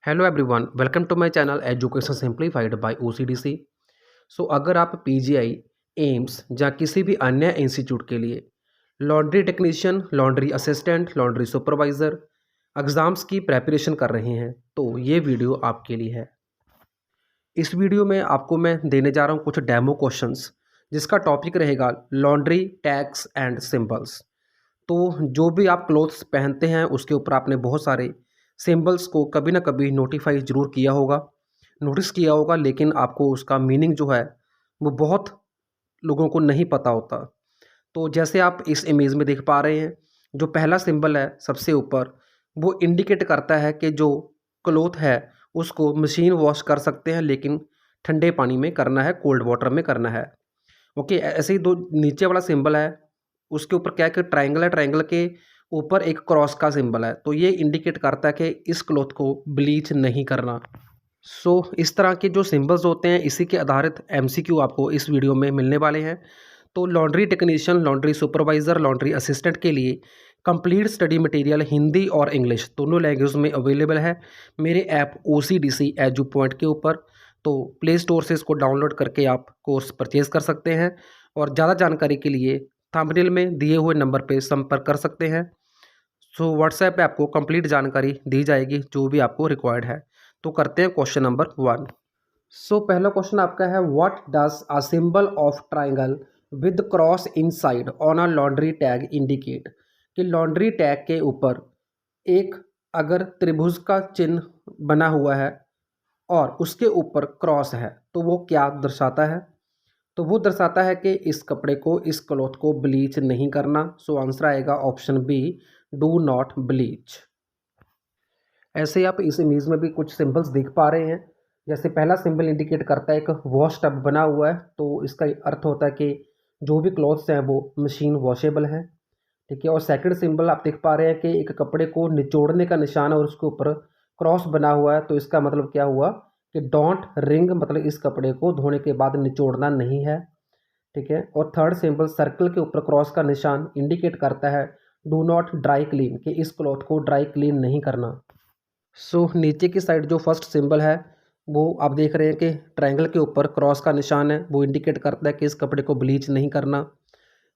Hello everyone, welcome to my channel education simplified by OCDC. So अगर आप PGI, AIIMS या किसी भी अन्य इंस्टीट्यूट के लिए laundry technician, laundry assistant, laundry supervisor exams की प्रेपरेशन कर रहे हैं तो ये वीडियो आपके लिए है। इस वीडियो में आपको मैं देने जा रहा हूँ कुछ डेमो क्वेश्चंस जिसका टॉपिक रहेगा लॉन्ड्री टैग्स एंड सिंबल्स। तो जो भी आप क्लोथ्स पहनते हैं उसके ऊपर आपने बहुत सारे सिंबल्स को कभी ना कभी नोटिफाई ज़रूर किया होगा, नोटिस किया होगा, लेकिन आपको उसका मीनिंग जो है वो बहुत लोगों को नहीं पता होता। तो जैसे आप इस इमेज में देख पा रहे हैं, जो पहला सिंबल है सबसे ऊपर, वो इंडिकेट करता है कि जो क्लोथ है उसको मशीन वॉश कर सकते हैं, लेकिन ठंडे पानी में करना है, कोल्ड वाटर में करना है। ओके, ऐसे ही दो नीचे वाला सिंबल है, उसके ऊपर क्या है कि ट्रायंगल है, ट्रायंगल के ऊपर एक क्रॉस का सिंबल है, तो ये इंडिकेट करता है कि इस क्लॉथ को ब्लीच नहीं करना। सो इस तरह के जो सिंबल्स होते हैं इसी के आधारित एमसीक्यू आपको इस वीडियो में मिलने वाले हैं। तो laundry technician, laundry supervisor, laundry assistant के लिए कंप्लीट स्टडी मटेरियल हिंदी और इंग्लिश दोनों लैंग्वेज में अवेलेबल है मेरे ऐप ओसीडीसी एजू पॉइंट के ऊपर। तो प्ले स्टोर से इसको डाउनलोड करके आप कोर्स परचेज़ कर सकते हैं और ज़्यादा जानकारी के लिए थंबनेल में दिए हुए नंबर पे संपर्क कर सकते हैं। सो व्हाट्सएप पे आपको कंप्लीट जानकारी दी जाएगी जो भी आपको रिक्वायर्ड है। तो करते हैं क्वेश्चन नंबर 1। सो पहला क्वेश्चन आपका है, what does a symbol of triangle with cross inside on a laundry tag indicate. कि लॉन्ड्री टैग के ऊपर एक अगर त्रिभुज का चिन्ह बना हुआ है और उसके ऊपर क्रॉस है तो वो क्या दर्शाता है? तो वो दर्शाता है कि इस कपड़े को, इस क्लॉथ को ब्लीच नहीं करना। सो आंसर आएगा option B, do not bleach. ऐसे ही आप इस इमेज में भी कुछ सिंबल्स देख पा रहे हैं। जैसे पहला सिंबल इंडिकेट करता है एक वॉश टब बना हुआ है, तो इसका अर्थ होता है कि जो भी क्लॉथ्स हैं वो मशीन वॉशेबल हैं। ठीक है। और सेकंड सिंबल आप देख पा रहे हैं कि एक कपड़े को निचोड़ने का निशान है और उसके ऊपर क्रॉस बना हुआ है, तो इसका मतलब क्या हुआ कि डोंट रिंग, मतलब इस कपड़े को धोने के बाद निचोड़ना नहीं है। ठीक है। और थर्ड सिंबल सर्कल के ऊपर क्रॉस का निशान इंडिकेट करता है डू नॉट ड्राई क्लीन, कि इस क्लॉथ को ड्राई क्लीन नहीं करना। सो नीचे की साइड जो फर्स्ट सिंबल है वो आप देख रहे हैं कि ट्रायंगल के ऊपर क्रॉस का निशान है, वो इंडिकेट करता है कि इस कपड़े को ब्लीच नहीं करना।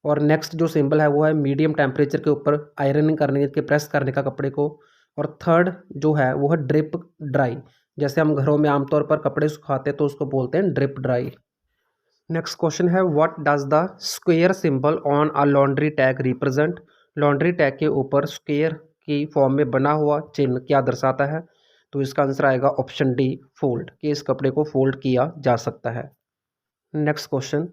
और नेक्स्ट जो सिंबल है वो है मीडियम टेम्परेचर के ऊपर आयरनिंग करने के, प्रेस करने का कपड़े को। और थर्ड जो है वो है ड्रिप ड्राई, जैसे हम घरों में आमतौर पर कपड़े सुखाते हैं तो उसको बोलते हैं ड्रिप ड्राई। नेक्स्ट क्वेश्चन है, what does the square symbol on a laundry tag represent. Laundry tag के ऊपर स्क्वायर की फॉर्म में बना हुआ चिन्ह क्या दर्शाता है? तो इसका आंसर आएगा ऑप्शन डी, फोल्ड, कि इस कपड़े को फोल्ड किया जा सकता है। Next question,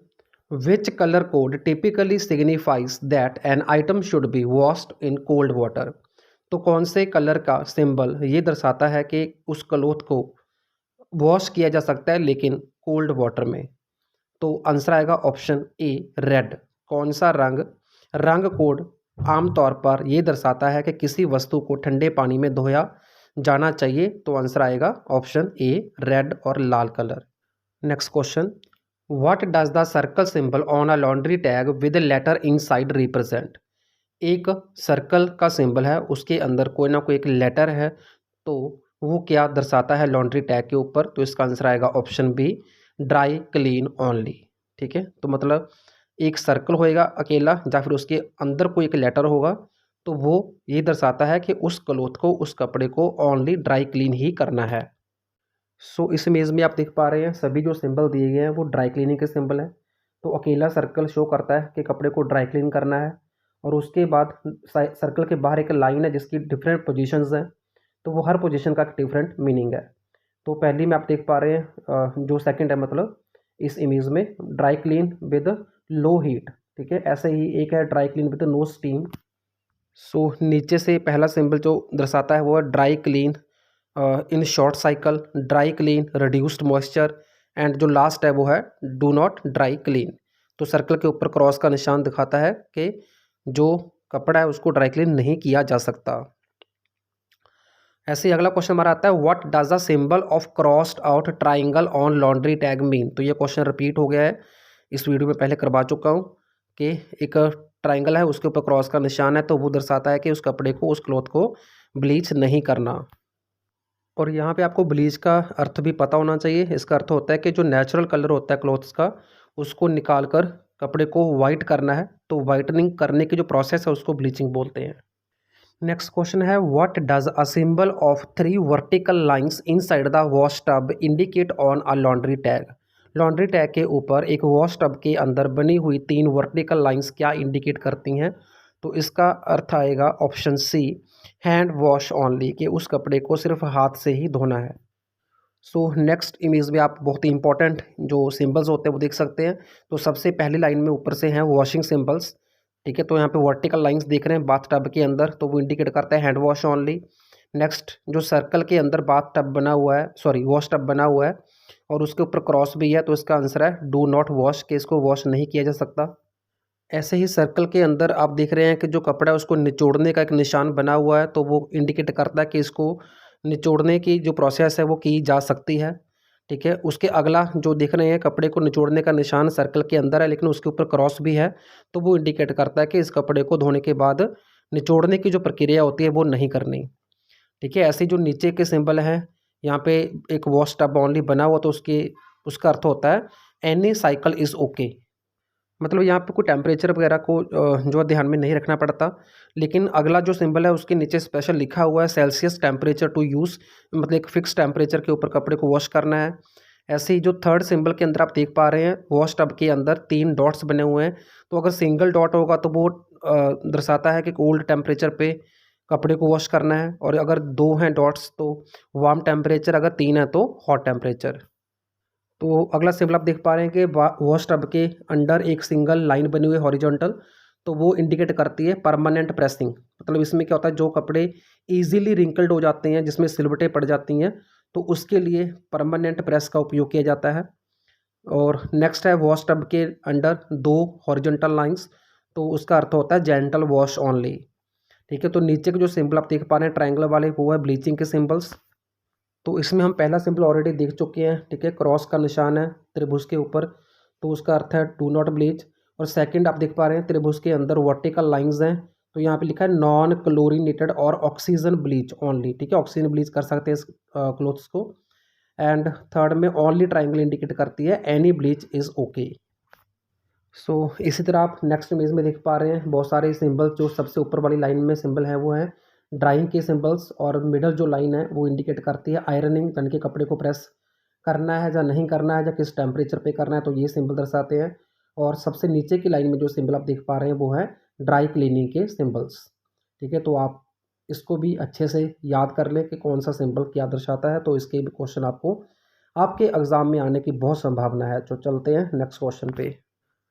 which colour code typically signifies that an item should be washed in cold water. तो कौन से कलर का सिंबल ये दर्शाता है कि उस क्लॉथ को वॉश किया जा सकता है लेकिन कोल्ड वाटर में? तो आंसर आएगा ऑप्शन ए, रेड। कौन सा रंग? रंग कोड आमतौर पर यह दर्शाता है कि किसी वस्तु को ठंडे पानी में धोया जाना चाहिए, तो आंसर आएगा ऑप्शन ए, रेड और लाल colour. Next question, what does the circle symbol on a laundry tag with letter inside represent. एक सर्कल का सिंबल है, उसके अंदर कोई ना कोई एक लेटर है, तो वो क्या दर्शाता है लॉन्ड्री टैग के ऊपर? तो इसका आंसर आएगा option B, dry clean only. ठीक है। तो मतलब एक सर्कल होएगा अकेला या फिर उसके अंदर कोई एक लेटर होगा, तो वो ये दर्शाता है कि उस क्लॉथ को, उस कपड़े को ओनली ड्राई क्लीन ही करना है। सो इस इमेज में आप देख पा रहे हैं सभी जो सिंबल दिए गए हैं वो ड्राई क्लीनिंग के सिंबल हैं। तो अकेला सर्कल शो करता है कि कपड़े को ड्राई क्लीन करना है, और उसके बाद सर्कल के बाहर एक लाइन है जिसकी डिफरेंट पोजीशंस हैं, तो वो हर पोजीशन का डिफरेंट मीनिंग है। तो पहली में आप देख पा रहे हैं जो सेकंड है, मतलब इस इमेज में dry clean with low heat. ठीक है। ऐसे ही एक है dry clean with no steam. So नीचे से पहला सिंबल जो दर्शाता है वो है dry clean in short cycle, dry clean, reduced moisture, and जो लास्ट है वो है डू नॉट ड्राई क्लीन। तो सर्कल के ऊपर क्रॉस का निशान दिखाता है कि जो कपड़ा है उसको ड्राई क्लीन नहीं किया जा सकता। ऐसे ही अगला क्वेश्चन हमारा आता है, what does the symbol of crossed out triangle on laundry tag mean. तो ये क्वेश्चन रिपीट हो गया है, इस वीडियो में पहले करवा चुका हूँ कि एक ट्राइंगल है, उसके ऊपर क्रॉस का निशान है, तो वो दर्शाता है कि उस कपड़े को, उस क्लॉथ को ब्लीच नहीं करना। और यहाँ पे आपको ब्लीच का अर्थ भी पता होना चाहिए। इसका अर्थ होता है कि जो नेचुरल कलर होता है क्लॉथ्स का, उसको निकाल कर कपड़े को वाइट करना है, तो वाइटनिंग करने की जो प्रोसेस है उसको ब्लीचिंग बोलते हैं। नेक्स्ट क्वेश्चन है, what does a symbol of 3 vertical lines inside the wash tub indicate on a laundry tag. Laundry tag के ऊपर एक वॉश टब के अंदर बनी हुई 3 वर्टिकल लाइंस क्या इंडिकेट करती हैं? तो इसका अर्थ आएगा option C, hand wash only, कि उस कपड़े को सिर्फ हाथ से ही धोना है। सो नेक्स्ट इमेज में आप बहुत ही इंपॉर्टेंट जो सिंबल्स होते हैं वो देख सकते हैं। तो सबसे पहली लाइन में ऊपर से हैं वॉशिंग सिंबल्स, ठीक है। तो यहाँ पे वर्टिकल लाइंस देख रहे हैं बाथ टब के अंदर, तो वो इंडिकेट करता है हैंड वॉश ओनली। नेक्स्ट जो सर्कल के अंदर बाथ टब बना हुआ है, सॉरी वॉश टब बना हुआ है और उसके ऊपर क्रॉस भी है, तो इसका आंसर है डू नॉट वॉश, कि इसको वॉश नहीं किया जा सकता। ऐसे ही सर्कल के अंदर आप देख रहे हैं कि जो कपड़ा है उसको निचोड़ने का एक निशान बना हुआ है, तो वो इंडिकेट करता है कि इसको निचोड़ने की जो प्रोसेस है वो की जा सकती है, ठीक है। उसके अगला जो देख रहे हैं कपड़े को निचोड़ने का निशान सर्कल के अंदर है लेकिन उसके ऊपर क्रॉस भी है, तो वो इंडिकेट करता है कि इस कपड़े को धोने के बाद निचोड़ने की जो प्रक्रिया होती है वो नहीं करनी, ठीक है। ऐसे जो नीचे के सिंबल हैं, यहाँ पे एक वॉश टब ओनली बना हुआ, तो उसका अर्थ होता है एनी साइकिल इज़ ओके। मतलब यहाँ पे कोई टेम्परेचर वगैरह को जो है ध्यान में नहीं रखना पड़ता। लेकिन अगला जो सिंबल है उसके नीचे स्पेशल लिखा हुआ है सेल्सियस टेम्परेचर टू यूज़, मतलब एक फिक्स टेम्परेचर के ऊपर कपड़े को वॉश करना है। ऐसे ही जो थर्ड सिंबल के अंदर आप देख पा रहे हैं वॉश टब के अंदर 3 डॉट्स बने हुए हैं, तो अगर सिंगल डॉट होगा तो वो दर्शाता है कि कोल्ड टेम्परेचर पे कपड़े को वॉश करना है, और अगर 2 हैं डॉट्स तो वार्म टेम्परेचर, अगर 3 है तो हॉट टेम्परेचर। तो अगला सिंबल आप देख पा रहे हैं कि वॉश टब के अंडर एक सिंगल लाइन बनी हुई है हॉरिजॉन्टल, तो वो इंडिकेट करती है परमानेंट प्रेसिंग। मतलब इसमें क्या होता है, जो कपड़े इजीली रिंकल्ड हो जाते हैं, जिसमें सिलवटें पड़ जाती हैं, तो उसके लिए परमानेंट प्रेस का उपयोग किया जाता है। और नेक्स्ट है वॉश टब के अंडर 2 हॉरिजॉन्टल लाइंस, तो उसका अर्थ होता है जेंटल वॉश ओनली, ठीक है। तो नीचे के जो सिंबल आप देख पा रहे हैं ट्रायंगल वाले, वो है ब्लीचिंग के सिंबल्स। तो इसमें हम पहला सिंबल ऑलरेडी देख चुके हैं, ठीक है। क्रॉस का निशान है त्रिभुज के ऊपर, तो उसका अर्थ है डू नॉट ब्लीच। और सेकंड आप देख पा रहे हैं त्रिभुज के अंदर वर्टिकल लाइंस हैं, तो यहाँ पे लिखा है नॉन क्लोरीनेटेड और ऑक्सीजन ब्लीच ओनली, ठीक है। ऑक्सीजन ब्लीच कर सकते हैं इस क्लोथ्स को। एंड थर्ड में ओनली ट्राइंगल इंडिकेट करती है एनी ब्लीच इज़ ओके। सो इसी तरह आप नेक्स्ट इमेज में देख पा रहे हैं बहुत सारे सिंबल्स। जो सबसे ऊपर वाली लाइन में सिंबल है वो है ड्राइंग के सिंबल्स, और मिडल जो लाइन है वो इंडिकेट करती है आयरनिंग, यानी कि कपड़े को प्रेस करना है या नहीं करना है या किस टेम्परेचर पे करना है, तो ये सिंबल दर्शाते हैं। और सबसे नीचे की लाइन में जो सिंबल आप देख पा रहे हैं वो है ड्राई क्लीनिंग के सिंबल्स, ठीक है। तो आप इसको भी अच्छे से याद कर लें कि कौन सा सिंबल क्या दर्शाता है, तो इसके भी क्वेश्चन आपको आपके एग्ज़ाम में आने की बहुत संभावना है। तो चलते हैं नेक्स्ट क्वेश्चन पे।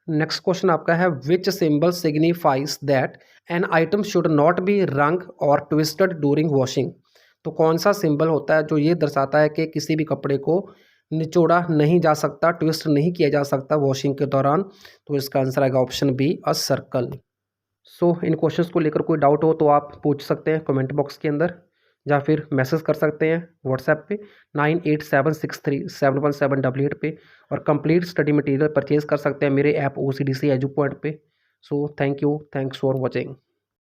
नेक्स्ट क्वेश्चन आपका है विच symbol signifies that an item should not be रंग और ट्विस्टेड ड्यूरिंग वॉशिंग। तो कौन सा सिंबल होता है जो ये दर्शाता है कि किसी भी कपड़े को निचोड़ा नहीं जा सकता, ट्विस्ट नहीं किया जा सकता वॉशिंग के दौरान? तो इसका आंसर आएगा option B, a circle. So इन क्वेश्चंस को लेकर कोई डाउट हो तो आप पूछ सकते हैं कमेंट बॉक्स के अंदर, या फिर मैसेज कर सकते हैं व्हाट्सएप पे 9876371788 पे। और कंप्लीट स्टडी मटेरियल परचेज कर सकते हैं मेरे ऐप OCDC एजू पॉइंट पे। So thank you, thanks for watching.